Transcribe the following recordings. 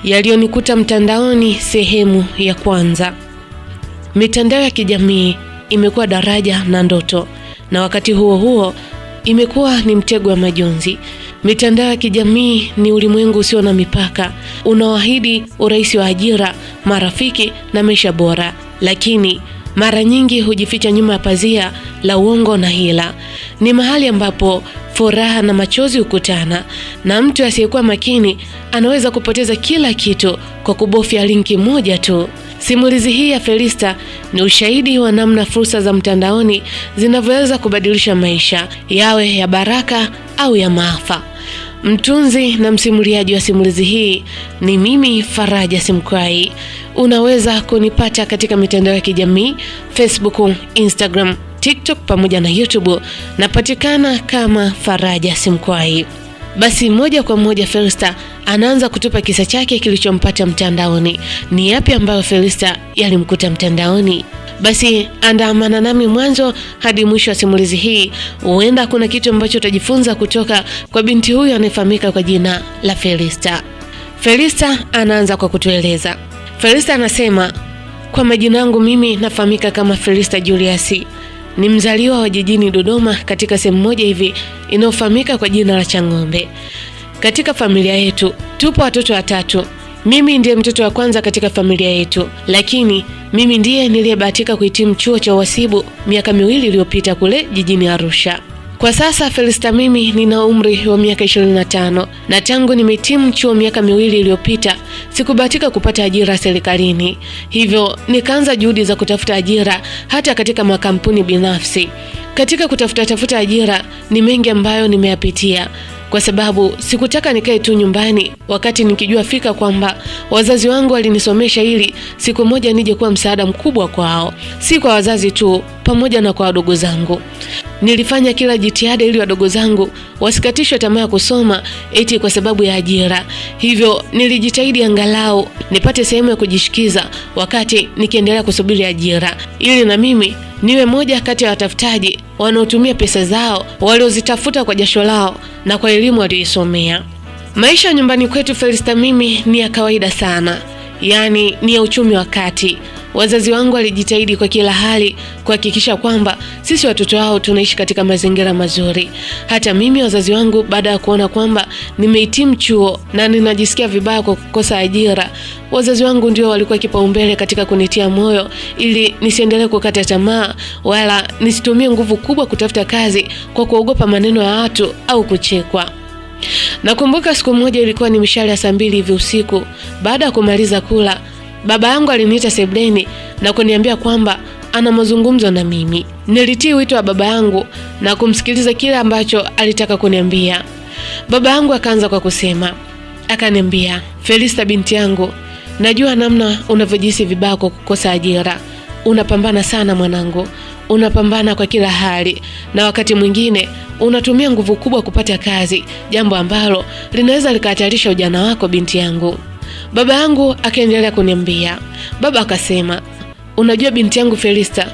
Yaliyonikuta mtandaoni sehemu ya kwanza. Mitandao ya kijamii imekuwa daraja na ndoto, na wakati huo huo imekuwa ni mtego wa majonzi. Mitandao ya kijamii ni ulimwengu usio na mipaka, unaoahidi urahisi wa ajira, marafiki na maisha bora, lakini mara nyingi hujificha nyuma ya pazia la uongo na hila. Ni mahali ambapo furaha na machozi hukutana, na mtu asiyekuwa makini anaweza kupoteza kila kitu kwa kubofya linki moja tu. Simulizi hii ya Felista ni ushahidi wa namna fursa za mtandaoni zinavyoweza kubadilisha maisha, yawe ya baraka au ya maafa. Mtunzi na msimuliaji wa simulizi hii ni mimi, Faraja Simkwai. Unaweza kunipata katika mitandao ya kijamii Facebook, Instagram, TikTok pamoja na YouTube. Napatikana kama Faraja Simkwai. Basi moja kwa moja Felista anaanza kutupa kisa chake kilichompata mtandaoni. Ni yapi ambayo Felista yalimkuta mtandaoni? Basi andamana nami mwanzo hadi mwisho wa simulizi hii. Huenda kuna kitu ambacho utajifunza kutoka kwa binti huyu anayefahamika kwa jina la Felista. Felista anaanza kwa kutueleza. Felista anasema, kwa majina yangu mimi nafahamika kama Felista Julius. Ni mzaliwa wa jijini Dodoma, katika sehemu moja hivi inayofahamika kwa jina la Chang'ombe. Katika familia yetu tupo watoto watatu. Mimi ndiye mtoto wa kwanza katika familia yetu, lakini mimi ndiye niliyebahatika kuhitimu chuo cha uhasibu miaka 2 iliyopita kule jijini Arusha. Kwa sasa Felista mimi nina umri wa miaka 25, na tangu nimehitimu chuo miaka 2 iliyopita sikubahatika kupata ajira serikalini. Hivyo nikaanza juhudi za kutafuta ajira hata katika makampuni binafsi. Katika kutafuta ajira ni mengi ambayo nimeyapitia, kwa sababu sikutaka nikae tu nyumbani wakati nikijua fika kwamba wazazi wangu walinisomesha ili siku moja nije kuwa msaada mkubwa kwao, si kwa wazazi tu, pamoja na kwa wadogo zangu. Nilifanya kila jitihada ili wadogo zangu wasikatishwe tamaa ya kusoma eti kwa sababu ya ajira. Hivyo nilijitahidi angalau nipate sehemu ya kujishikiza wakati nikiendelea kusubiri ajira, ili na mimi niwe moja kati ya watafutaji wanaotumia pesa zao waliozitafuta kwa jasho lao na kwa elimu waliosomea. Maisha nyumbani kwetu Felista mimi ni ya kawaida sana, yani ni ya uchumi wa kati. Wazazi wangu walijitahidi kwa kila hali kuhakikisha kwamba sisi watoto wao tunaishi katika mazingira mazuri. Hata mimi wazazi wangu, baada ya kuona kwamba nimehitimu chuo na ninajisikia vibaya kwa kukosa ajira, wazazi wangu ndio walikuwa kipaumbele katika kunitia moyo ili nisiendelee kukata tamaa, wala nisitumie nguvu kubwa kutafuta kazi kwa kuogopa maneno ya watu au kuchekwa. Nakumbuka siku moja ilikuwa ni mishale ya saa 2 hivi usiku. Baada ya kumaliza kula, baba yangu aliniita sebuleni na kuniambia kwamba ana mazungumzo na mimi. Nilitii wito wa baba yangu na kumsikiliza kile ambacho alitaka kuniambia. Baba yangu akaanza kwa kusema, akaniambia, Felista binti yangu, najua namna unavyojihisi vibaya kwa kukosa ajira. Unapambana sana mwanangu, unapambana kwa kila hali, na wakati mwingine unatumia nguvu kubwa kupata kazi, jambo ambalo linaweza likahatarisha ujana wako binti yangu. Baba yangu akaendelea kuniambia. Baba akasema, unajua binti yangu Felista,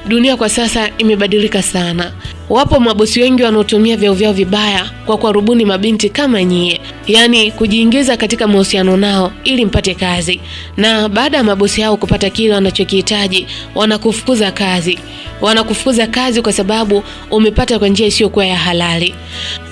dunia kwa sasa imebadilika sana. Wapo mabosi wengi wanaotumia vyeo vyao vibaya kwa kuwarubuni mabinti kama nyie, yani kujiingiza katika mahusiano nao ili mpate kazi, na baada ya mabosi hao kupata kile wanachokihitaji wanakufukuza kazi. Wanakufukuza kazi kwa sababu umepata kwa njia isiyokuwa ya halali.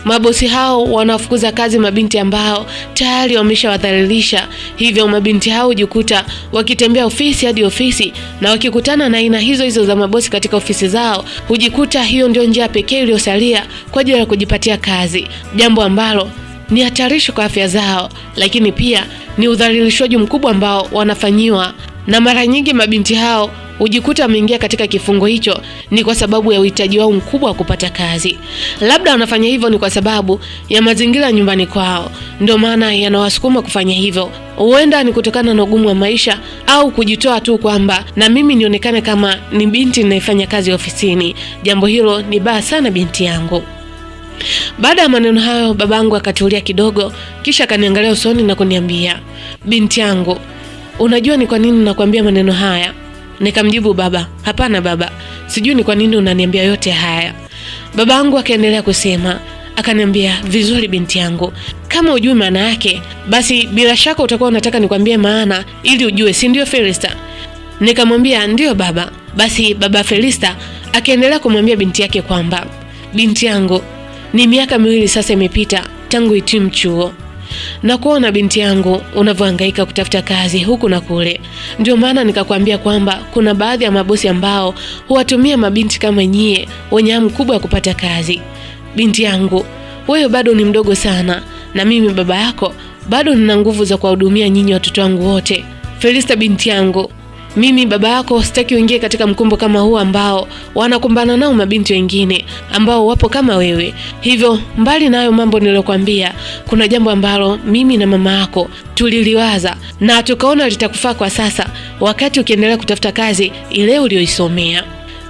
Mabosi hao wanafukuza kazi mabinti ambao tayari wameshawadhalilisha. Hivyo mabinti hao hujikuta wakitembea ofisi hadi ofisi, na wakikutana na aina hizo za mabosi katika ofisi zao, hujikuta hiyo ndio njia pekee iliyosalia kwa ajili ya kujipatia kazi, jambo ambalo ni hatarishi kwa afya zao, lakini pia ni udhalilishaji mkubwa ambao wanafanyiwa. Na mara nyingi mabinti hao hujikuta wameingia katika kifungo hicho ni kwa sababu ya uhitaji wao mkubwa wa kupata kazi. Labda wanafanya hivyo ni kwa sababu ya mazingira nyumbani kwao, ndio maana yanawasukuma kufanya hivyo. Huenda ni kutokana na ugumu wa maisha au kujitoa tu kwamba na mimi nionekane kama ni binti ninayefanya kazi ofisini. Jambo hilo ni baya sana binti yangu. Baada ya maneno hayo, babangu akatulia kidogo, kisha akaniangalia usoni na kuniambia, binti yangu, unajua ni kwa nini nakwambia maneno haya? Nikamjibu, baba, hapana baba, sijui ni kwa nini unaniambia yote haya. Babangu akaendelea kusema, akaniambia, vizuri binti yangu, kama ujui maana yake, basi bila shaka utakuwa unataka nikwambie maana ili ujue, si ndio Felista? Nikamwambia ndio baba. Basi baba Felista akaendelea kumwambia binti yake kwamba, binti yangu, ni miaka 2 sasa imepita tangu hitimu chuo. Na kuona binti yangu unavyohangaika kutafuta kazi huku na kule. Ndio maana nikakwambia kwamba kuna baadhi ya mabosi ambao huwatumia mabinti kama nyie wenye hamu kubwa ya kupata kazi. Binti yangu, wewe bado ni mdogo sana, na mimi baba yako bado nina nguvu za kuwahudumia nyinyi watoto wangu wote. Felista binti yangu, mimi baba yako sitaki uingie katika mkumbo kama huu ambao wanakumbana nao mabinti wengine ambao wapo kama wewe. Hivyo mbali na hayo mambo niliyokuambia, kuna jambo ambalo mimi na mama yako tuliliwaza na tukaona litakufaa kwa sasa wakati ukiendelea kutafuta kazi ile uliyoisomea.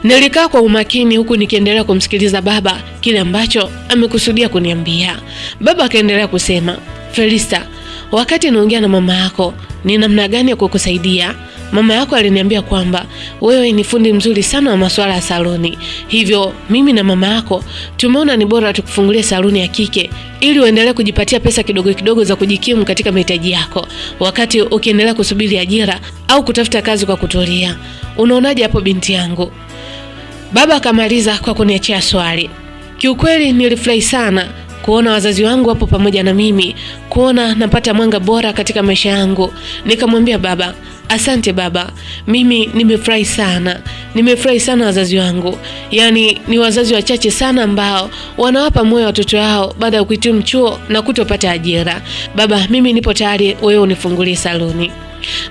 Nilikaa kwa umakini huku nikiendelea kumsikiliza baba kile ambacho amekusudia kuniambia. Baba akaendelea kusema, Felista, wakati naongea na mama yako ni namna gani ya kukusaidia, mama yako aliniambia kwamba wewe ni fundi mzuri sana wa masuala ya saluni. Hivyo mimi na mama yako tumeona ni bora tukufungulie saluni ya kike ili uendelee kujipatia pesa kidogo kidogo za kujikimu katika mahitaji yako wakati ukiendelea kusubiri ajira au kutafuta kazi kwa kutulia. Unaonaje hapo binti yangu? Baba akamaliza kwa kuniachia swali. Kiukweli nilifurahi sana kuona wazazi wangu hapo pamoja na mimi, kuona napata mwanga bora katika maisha yangu. Nikamwambia baba, asante baba, mimi nimefurahi sana. Nimefurahi sana wazazi wangu. Yaani ni wazazi wachache sana ambao wanawapa moyo watoto wao baada ya kuhitimu chuo na kutopata ajira. Baba, mimi nipo tayari wewe unifungulie saluni.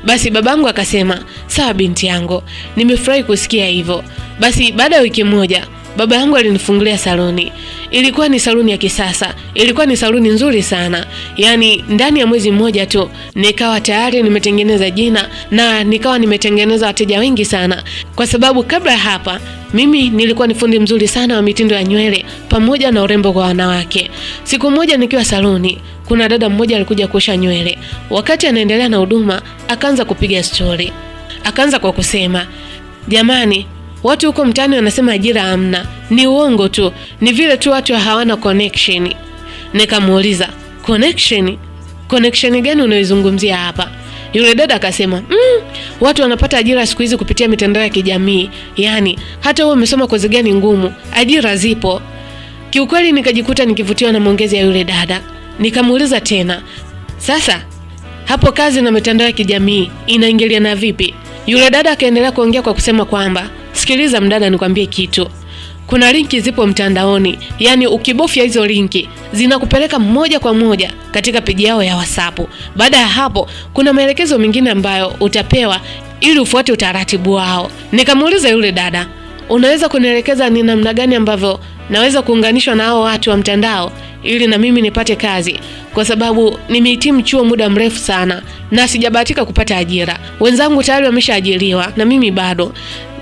Basi babangu akasema, sawa binti yangu, nimefurahi kusikia hivyo. Basi baada ya wiki moja baba yangu alinifungulia saluni. Ilikuwa ni saluni ya kisasa, ilikuwa ni saluni nzuri sana. Yaani ndani ya mwezi mmoja tu nikawa tayari nimetengeneza jina na nikawa nimetengeneza wateja wengi sana. Kwa sababu kabla ya hapa mimi nilikuwa ni fundi mzuri sana wa mitindo ya nywele pamoja na urembo kwa wanawake. Siku moja nikiwa saluni, kuna dada mmoja alikuja kuosha nywele. Wakati anaendelea na huduma, akaanza kupiga story. Akaanza kwa kusema, jamani, watu huko mtaani wanasema ajira hamna. Ni uongo tu. Ni vile tu watu hawana connection. Nikamuuliza, connection? Connection gani unaizungumzia hapa? Yule dada akasema, watu wanapata ajira siku hizi kupitia mitandao ya kijamii. Yaani hata wewe umesoma kozi gani ngumu, ajira zipo. Kiukweli nikajikuta nikivutiwa na maongezi ya yule dada. Nikamuuliza tena, sasa hapo kazi na mitandao ya kijamii inaingiliana vipi? Yule dada akaendelea kuongea kwa kusema kwamba, sikiliza mdada, nikwambie kitu. Kuna linki zipo mtandaoni, yani ukibofya hizo linki zinakupeleka moja kwa moja katika peji yao ya WhatsApp. Baada ya hapo kuna maelekezo mengine ambayo utapewa ili ufuate utaratibu wao. Nikamuuliza yule dada, unaweza kunielekeza ni namna gani ambavyo naweza kuunganishwa na hao watu wa mtandao ili na mimi nipate kazi? Kwa sababu nimehitimu chuo muda mrefu sana na sijabahatika kupata ajira. Wenzangu tayari wameshaajiriwa na mimi bado.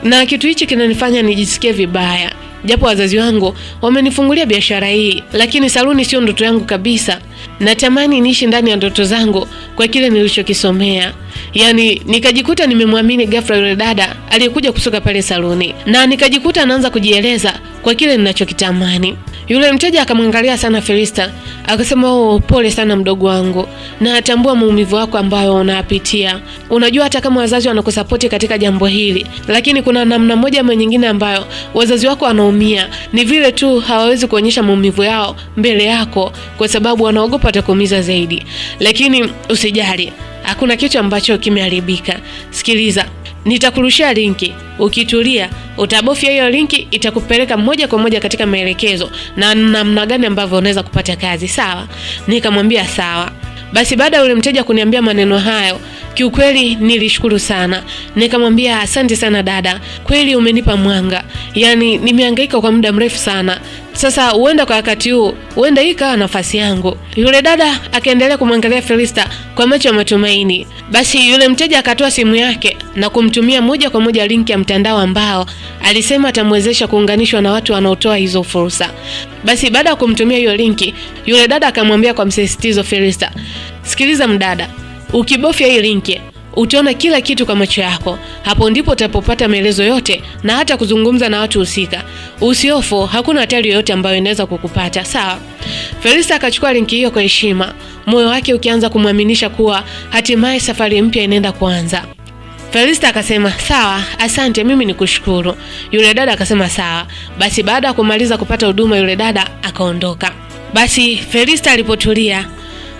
Na kitu hichi kinanifanya nijisikie vibaya. Japo wazazi wangu wamenifungulia biashara hii, lakini saluni sio ndoto yangu kabisa. Natamani niishi ndani ya ndoto zangu kwa kile nilichokisomea. Yaani nikajikuta nimemwamini ghafla yule dada aliyekuja kusuka pale saluni, na nikajikuta anaanza kujieleza kwa kile ninachokitamani. Yule mteja akamwangalia sana Felista, akasema, pole sana mdogo wangu, na atambua maumivu yako ambayo unayapitia. Unajua hata kama wazazi wanakusapoti katika jambo hili, lakini kuna namna moja ama nyingine ambayo wazazi wako wanaumia. Ni vile tu hawawezi kuonyesha maumivu yao mbele yako kwa sababu wanaogopa atakuumiza zaidi. Lakini usijali, hakuna kitu ambacho kimeharibika. Sikiliza, nitakurushia linki. Ukitulia utabofya hiyo linki, itakupeleka moja kwa moja katika maelekezo na namna gani ambavyo unaweza kupata kazi, sawa? Nikamwambia sawa. Basi baada ya yule mteja kuniambia maneno hayo, kiukweli nilishukuru sana. Nikamwambia asante sana dada, kweli umenipa mwanga. Yaani nimehangaika kwa muda mrefu sana. Sasa huenda kwa wakati huu, huenda hii kawa nafasi yangu. Yule dada akaendelea kumwangalia Felista kwa macho ya matumaini. Basi yule mteja akatoa simu yake na kumtumia moja kwa moja linki ya mtandao ambao alisema atamwezesha kuunganishwa na watu wanaotoa hizo fursa. Basi baada ya kumtumia hiyo linki, yule dada akamwambia kwa msisitizo Felista, sikiliza mdada, ukibofya hii linki utaona kila kitu kwa macho yako. Hapo ndipo utapopata maelezo yote na hata kuzungumza na watu husika. Usihofu, hakuna hatari yoyote ambayo inaweza kukupata, sawa? Felista akachukua linki hiyo kwa heshima, moyo wake ukianza kumwaminisha kuwa hatimaye safari mpya inaenda kuanza. Felista akasema, sawa, asante, mimi nikushukuru. Yule dada akasema sawa. Basi baada ya kumaliza kupata huduma, yule dada akaondoka. Basi Felista alipotulia,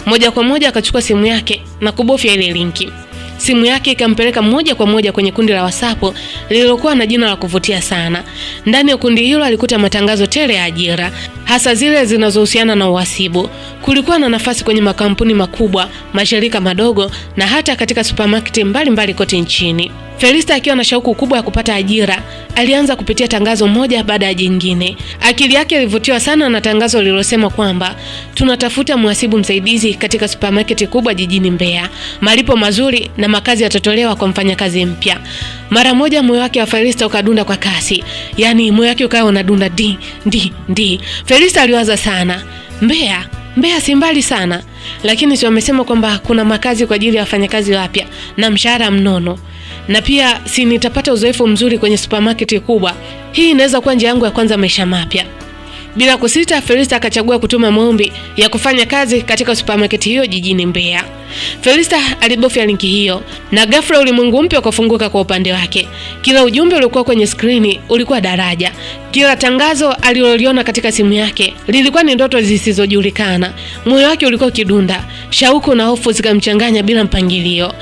moja kwa moja akachukua simu yake na kubofya ile linki. Simu yake ikampeleka moja kwa moja kwenye kundi la WhatsApp lililokuwa na jina la kuvutia sana. Ndani ya kundi hilo alikuta matangazo tele ya ajira, hasa zile zinazohusiana na uhasibu. Kulikuwa na nafasi kwenye makampuni makubwa, mashirika madogo na hata katika supermarket mbalimbali kote nchini. Felista akiwa na shauku kubwa ya kupata ajira, alianza kupitia tangazo moja baada ya jingine. Akili yake ilivutiwa sana na tangazo lililosema kwamba tunatafuta mhasibu msaidizi katika supermarket kubwa jijini Mbeya. Malipo mazuri na makazi yatatolewa kwa mfanyakazi mpya. Mara moja moyo wake wa Felista ukadunda kwa kasi. Yaani moyo wake ukawa unadunda di. Felista aliwaza sana. Mbeya si mbali sana. Lakini si wamesema kwamba kuna makazi kwa ajili ya wafanyakazi wapya na mshahara mnono. Na pia si nitapata uzoefu mzuri kwenye supermarket kubwa. Hii inaweza kuwa njia yangu ya kwanza maisha mapya. Bila kusita, Felista akachagua kutuma maombi ya kufanya kazi katika supermarket hiyo jijini Mbeya. Felista alibofya linki hiyo na ghafla ulimwengu mpya ukafunguka kwa upande wake. Kila ujumbe uliokuwa kwenye skrini ulikuwa daraja. Kila tangazo aliloliona katika simu yake lilikuwa ni ndoto zisizojulikana. Moyo wake ulikuwa kidunda, shauku na hofu zikamchanganya bila mpangilio.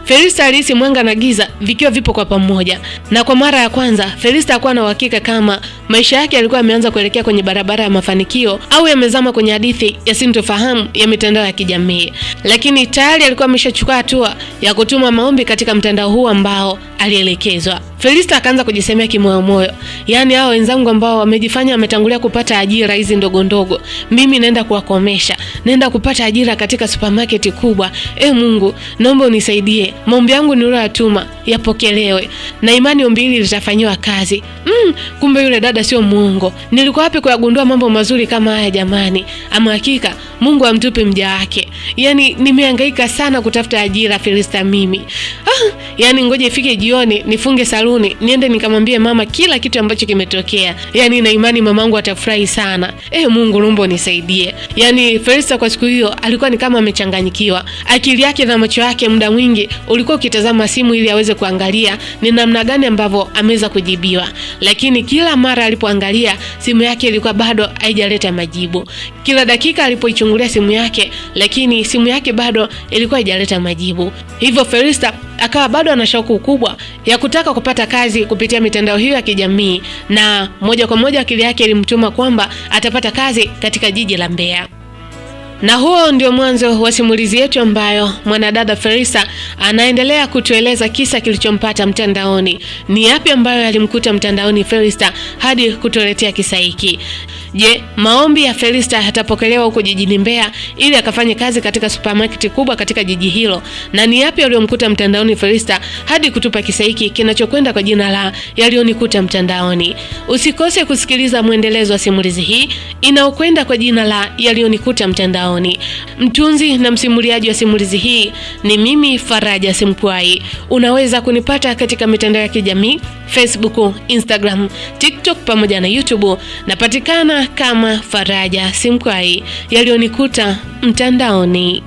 Felista alihisi mwanga na giza vikiwa vipo kwa pamoja, na kwa mara ya kwanza Felista hakuwa na uhakika kama maisha yake yalikuwa yameanza kuelekea kwenye barabara ya mafanikio au yamezama kwenye hadithi ya sintofahamu ya mitandao ya kijamii. Lakini tayari alikuwa ameshachukua hatua ya kutuma maombi katika mtandao huu ambao alielekezwa. Felista akaanza kujisemea kimoyomoyo, yaani hao wenzangu ambao wamejifanya wametangulia kupata ajira hizi ndogo ndogo, mimi naenda kuwakomesha, naenda kupata ajira katika supermarket kubwa. Mungu, naomba unisaidie. Maombi yangu niliyotuma yapokelewe na imani ombi hili litafanywa kazi. Kumbe yule dada sio muongo. Nilikuwa wapi kuyagundua mambo mazuri kama haya jamani? Ama hakika Mungu amtupe mja wake. Yaani nimehangaika sana kutafuta ajira Felista mimi. Yaani ngoje ifike jioni nifunge saluni niende nikamwambie mama kila kitu ambacho kimetokea. Yaani na imani mamangu atafurahi sana. Mungu naomba nisaidie. Yaani Felista kwa siku hiyo alikuwa ni kama amechanganyikiwa. Akili yake na macho yake muda mwingi ulikuwa ukitazama simu ili aweze kuangalia ni namna gani ambavyo ameweza kujibiwa. Lakini kila mara alipoangalia simu yake ilikuwa bado haijaleta majibu. Kila dakika alipoichungulia simu yake, lakini simu yake bado ilikuwa haijaleta majibu. Hivyo Felista akawa bado ana shauku kubwa ya kutaka kupata kazi kupitia mitandao hiyo ya kijamii, na moja kwa moja akili yake ilimtuma kwamba atapata kazi katika jiji la Mbeya. Na huo ndio mwanzo wa simulizi yetu ambayo mwanadada Felista anaendelea kutueleza kisa kilichompata mtandaoni. Ni yapi ambayo yalimkuta mtandaoni Felista hadi kutuletea kisa hiki? Je, maombi ya Felista yatapokelewa huko jijini Mbeya ili akafanye kazi katika supermarket kubwa katika jiji hilo? Na ni yapi yaliyomkuta mtandaoni Felista hadi kutupa kisa hiki kinachokwenda kwa jina la Yaliyonikuta Mtandaoni? Usikose kusikiliza muendelezo wa simulizi hii inaokwenda kwa jina la Yaliyonikuta Mtandaoni. Mtunzi na msimuliaji wa simulizi hii ni mimi Faraja Simkwai. Unaweza kunipata katika mitandao ya kijamii Facebook, Instagram, TikTok pamoja na YouTube. Napatikana kama Faraja Simkwai. Yaliyonikuta Mtandaoni.